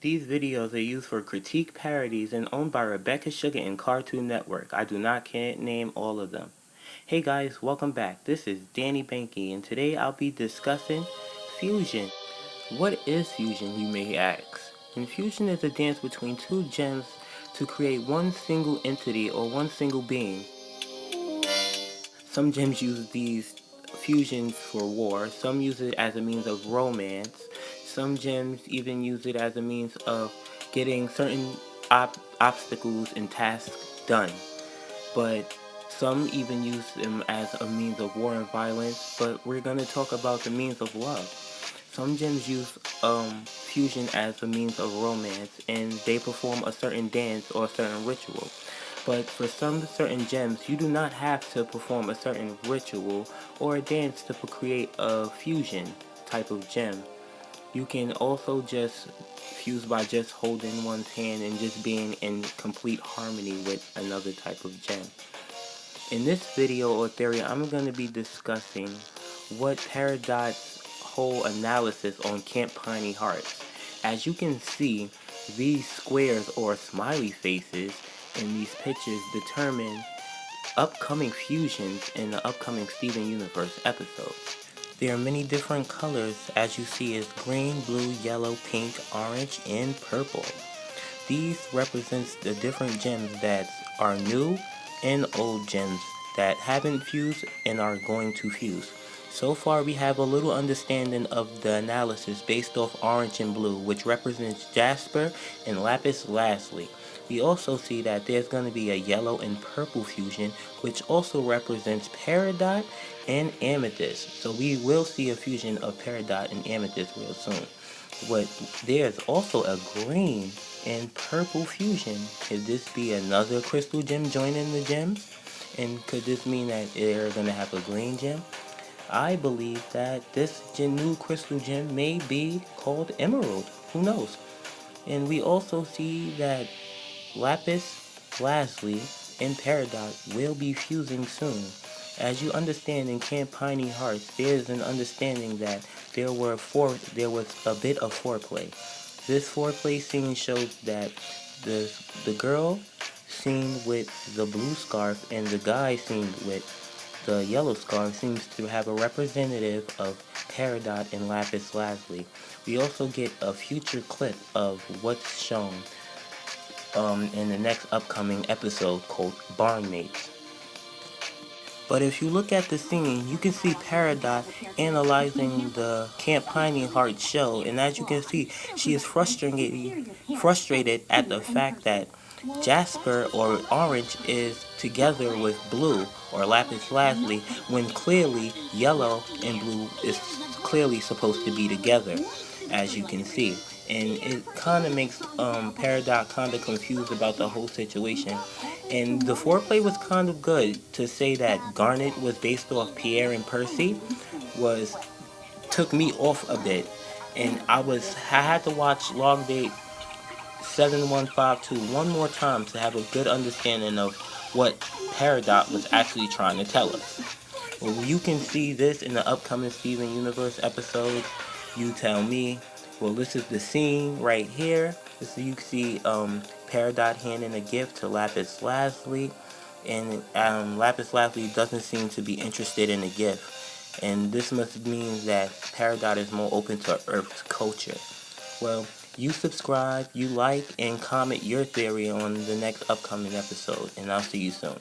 These videos are used for critique parodies and owned by Rebecca Sugar and Cartoon Network. I can't name all of them. Hey guys, welcome back. This is Danny Banky, and today I'll be discussing fusion. What is fusion, you may ask? And fusion is a dance between two gems to create one single entity or one single being. Some gems use these fusions for war, some use it as a means of romance, some gems even use it as a means of getting certain obstacles and tasks done. But some even use them as a means of war and violence, but we're going to talk about the means of love. Some gems use fusion as a means of romance, and they perform a certain dance or a certain ritual. But for some certain gems, you do not have to perform a certain ritual or a dance to create a fusion type of gem. You can also just fuse by just holding one's hand and just being in complete harmony with another type of gem. In this video or theory, I'm going to be discussing what Peridot's whole analysis on Camp Piney Hearts. As you can see, these squares or smiley faces in these pictures determine upcoming fusions in the upcoming Steven Universe episodes. There are many different colors, as you see, is green, blue, yellow, pink, orange, and purple. These represents the different gems that are new and old gems that haven't fused and are going to fuse. So far we have a little understanding of the analysis based off orange and blue, which represents Jasper and Lapis Lazuli. We also see that there's going to be a yellow and purple fusion, which also represents Peridot and Amethyst. So we will see a fusion of Peridot and Amethyst real soon. But there's also a green and purple fusion. Could this be another crystal gem joining the gems? And could this mean that they're going to have a green gem? I believe that this new crystal gem may be called Emerald. Who knows? And we also see that Lapis Lazuli and Peridot will be fusing soon. As you understand in Camp Piney Hearts, there is an understanding that there was a bit of foreplay. This foreplay scene shows that the girl seen with the blue scarf and the guy seen with the yellow scarf seems to have a representative of Peridot and Lapis Lazuli. We also get a future clip of what's shown in the next upcoming episode called Barnmates. But if you look at the scene, you can see Peridot analyzing the Camp Piney Heart show, and as you can see, she is frustrated at the fact that Jasper or orange is together with blue or Lapis Lazuli when clearly yellow and blue is clearly supposed to be together, as you can see. And it kind of makes Peridot kind of confused about the whole situation. And the foreplay was kind of good. To say that Garnet was based off Pierre and Percy took me off a bit. And I had to watch Log Date 7152 one more time to have a good understanding of what Peridot was actually trying to tell us. Well, you can see this in the upcoming Steven Universe episode. You tell me. Well, this is the scene right here. So you can see Peridot handing a gift to Lapis Lazuli, and Lapis Lazuli doesn't seem to be interested in the gift. And this must mean that Peridot is more open to Earth's culture. Well, you subscribe, you like, and comment your theory on the next upcoming episode, and I'll see you soon.